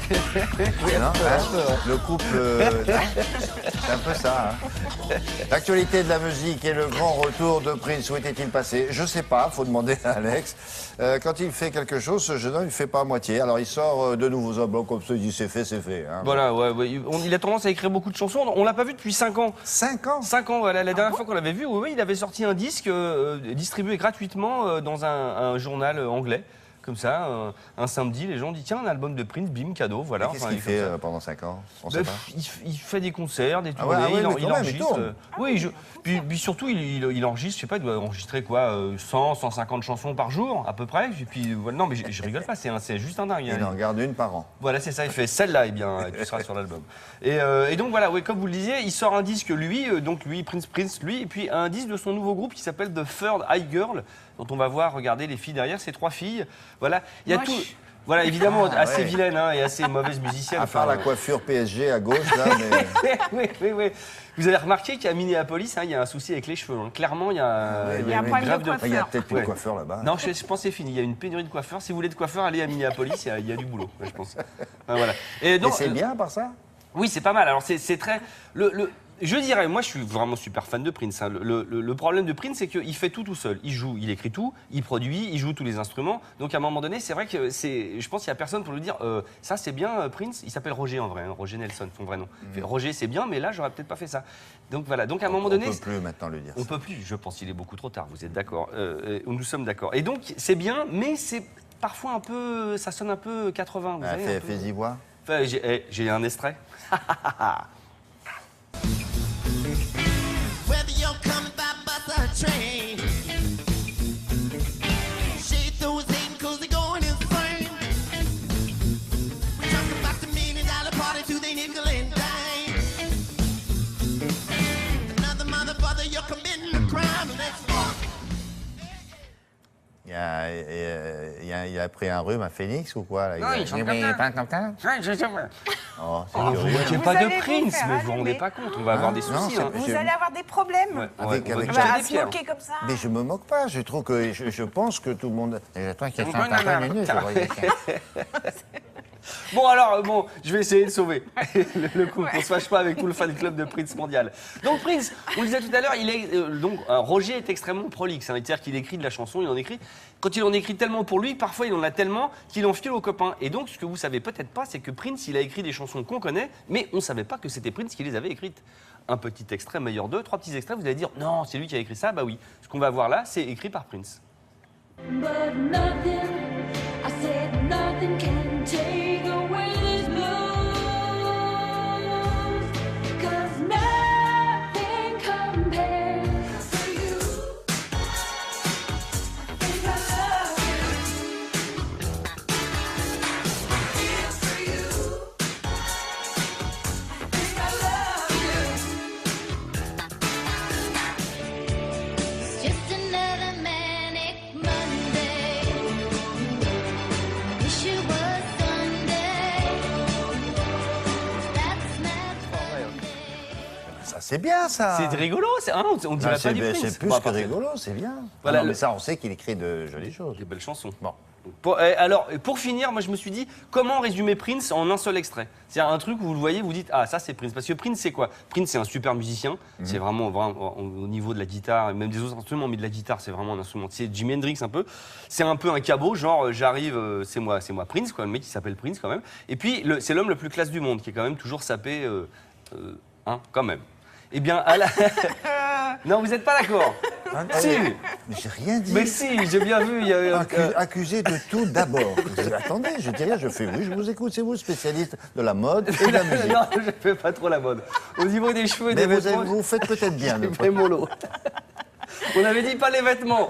Oui, non, le couple, c'est un peu ça. Hein. L'actualité de la musique et le grand retour de Prince, où était-il passé? Je sais pas, faut demander à Alex. Quand il fait quelque chose, ce jeune homme, il fait pas à moitié. Alors il sort de nouveaux albums comme ça, il dit c'est fait. Hein. Voilà, ouais, il a tendance à écrire beaucoup de chansons. On l'a pas vu depuis 5 ans. 5 ans? 5 ans, voilà. La dernière fois qu'on l'avait vu, oui, il avait sorti un disque distribué gratuitement dans un journal anglais. Comme ça, un samedi, les gens disent tiens, un album de Prince, bim, cadeau, voilà. Qu'est-ce qu'il fait pendant 5 ans? On sait pas. Il fait des concerts, des tournées, il enregistre. Oui, puis surtout, il enregistre, je sais pas, il doit enregistrer quoi, 100, 150 chansons par jour, à peu près. Et puis, voilà, non, mais je rigole pas, c'est juste un dingue. Il en regarde une par an. Voilà, c'est ça, il fait celle-là, et bien, tu seras sur l'album. Et donc, voilà, ouais, comme vous le disiez, il sort un disque, lui, Prince, lui, et puis un disque de son nouveau groupe qui s'appelle The Third Eye Girl, dont on va voir, regardez les filles derrière, ces 3 filles. Voilà, il y a tout. Voilà, évidemment, assez vilaine hein, et assez mauvaise musicienne. À part la coiffure PSG à gauche, là, mais... oui. Vous avez remarqué qu'à Minneapolis, il y a un souci avec les cheveux. Hein. Clairement, il y a un problème de coiffeur. Il y a peut-être plus de coiffeur là-bas. Non, je pense que c'est fini. Il y a une pénurie de coiffeurs. Si vous voulez de coiffeurs, allez à Minneapolis, il y a du boulot, je pense. Voilà. Et c'est bien, par ça? Oui, c'est pas mal. Alors, c'est très... Je dirais, moi je suis vraiment super fan de Prince. Hein. Le problème de Prince, c'est qu'il fait tout seul. Il joue, il écrit tout, il produit, il joue tous les instruments. Donc à un moment donné, c'est vrai que je pense qu'il n'y a personne pour lui dire ça c'est bien Prince. Il s'appelle Roger en vrai, hein, Roger Nelson, son vrai nom. Il fait, Roger c'est bien, mais là j'aurais peut-être pas fait ça. Donc voilà. Donc à un moment donné, on peut plus maintenant le dire. On peut plus. Je pense qu'il est beaucoup trop tard. Vous êtes d'accord? Nous sommes d'accord. Et donc c'est bien, mais c'est parfois un peu, ça sonne un peu 80. Vous savez, fais-y voir. Enfin, j'ai un extrait. Train. Shade those ain't cause they're going insane. We talk about the $1 million party to the nickel and dime. Another motherfucker, you're committing a crime. Let's walk. Il a pris un rhume à Phoenix ou quoi là? Non, il chante comme ça. Oh, c'est curieux. Il n'y a pas de Prince, mais vous vous rendez pas compte, on va avoir des Non, soucis. Hein. Vous allez avoir des problèmes. Avec À se moquer comme ça. Mais je me moque pas, je trouve que je pense que tout le monde. J'attends qu'il y ait un minute, je voyais. Bon alors, je vais essayer de sauver le coup, qu'on se fâche pas avec tout le fan club de Prince mondial. Donc Prince, on le disait tout à l'heure, Roger est extrêmement prolixe, hein, c'est-à-dire qu'il écrit de la chanson, il en écrit. Quand il en écrit tellement pour lui, parfois il en a tellement qu'il en file aux copains. Et donc ce que vous savez peut-être pas, c'est que Prince, il a écrit des chansons qu'on connaît, mais on savait pas que c'était Prince qui les avait écrites. Un petit extrait, meilleur 2, 3 petits extraits, vous allez dire non, c'est lui qui a écrit ça, bah oui. Ce qu'on va voir là, c'est écrit par Prince. But nothing, I said nothing can take away this blues. 'Cause nothing compares to you. I think I love you. Here for you. I think I love you. It's just another manic Monday. Wish it was Sunday. That's not Monday. Ça, c'est bien ça. C'est rigolo, on dirait pas du Prince. C'est plus que rigolo, c'est bien. Voilà, mais ça, on sait qu'il écrit de jolies choses. Des belles chansons. Bon. Pour finir, moi je me suis dit, comment résumer Prince en un seul extrait? C'est-à-dire un truc où vous le voyez, vous dites, ah ça c'est Prince. Parce que Prince c'est quoi? Prince c'est un super musicien, c'est vraiment au niveau de la guitare, et même des autres instruments, mais de la guitare c'est vraiment un instrument. C'est Jimi Hendrix un peu. C'est un peu un cabot, genre j'arrive, c'est moi Prince, quoi, le mec qui s'appelle Prince quand même. Et puis c'est l'homme le plus classe du monde, qui est quand même toujours sapé, quand même. Eh bien, non, vous n'êtes pas d'accord? Si. J'ai rien dit. Mais si, j'ai bien vu. Il y a Accusé de tout d'abord. Attendez, je dis rien, je fais oui, je vous écoute, c'est vous le spécialiste de la mode et de la musique. Non, je fais pas trop la mode. Au niveau des cheveux et Mais des vêtements, vous faites peut-être bien. je fais mollo. On avait dit pas les vêtements.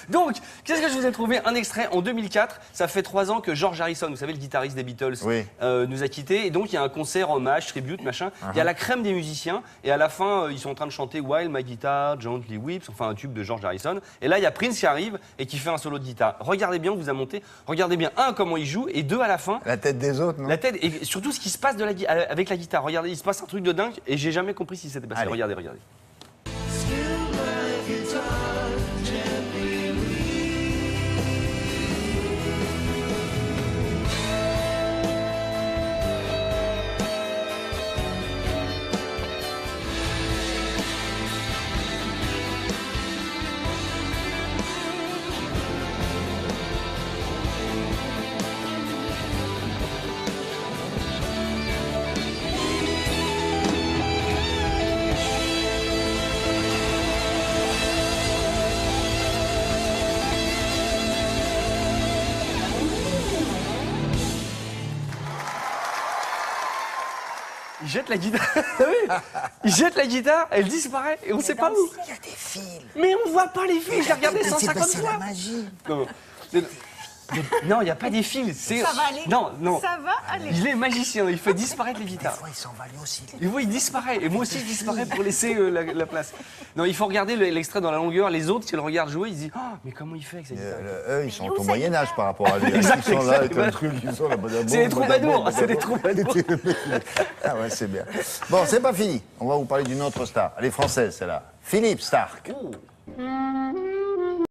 Donc, qu'est-ce que je vous ai trouvé? Un extrait en 2004. Ça fait 3 ans que George Harrison, vous savez, le guitariste des Beatles, Oui. nous a quittés. Et donc, il y a un concert hommage, tribute, machin. Il y a la crème des musiciens. Et à la fin, ils sont en train de chanter While My Guitar Gently Weeps, enfin un tube de George Harrison. Et là, il y a Prince qui arrive et qui fait un solo de guitare. Regardez bien, on vous a monté. Regardez bien, comment il joue. Et 2, à la fin. La tête des autres, non? La tête, et surtout ce qui se passe avec la guitare. Regardez, il se passe un truc de dingue. Et j'ai jamais compris si c'était passé. Allez. Regardez. jette la guitare. Oui. Il jette la guitare, elle disparaît et on ne sait pas où. Il y a des fils. Mais on voit pas les fils, j'ai regardé 150 C'est fois. la magie. Non, non, il n'y a pas des fils. Ça va aller. Non, non. Ça va aller. Il est magicien, il fait disparaître les Des guitares. fois, il s'en va lui aussi. Et vous, il disparaît. Et moi aussi, je disparais pour laisser la place. Non, il faut regarder l'extrait dans la longueur. Les autres, qui le regardent jouer, ils se disent « mais comment il fait avec sa guitare ?» Eux, ils sont au Moyen-Âge par rapport à lui. Exact, Ils sont là avec exact. un truc, ils sont là. C'est des troubadours, c'est des troubadours. Ah ouais, c'est bien. Bon, c'est pas fini. On va vous parler d'une autre star. Elle est française, celle-là. Philippe Stark. Oh.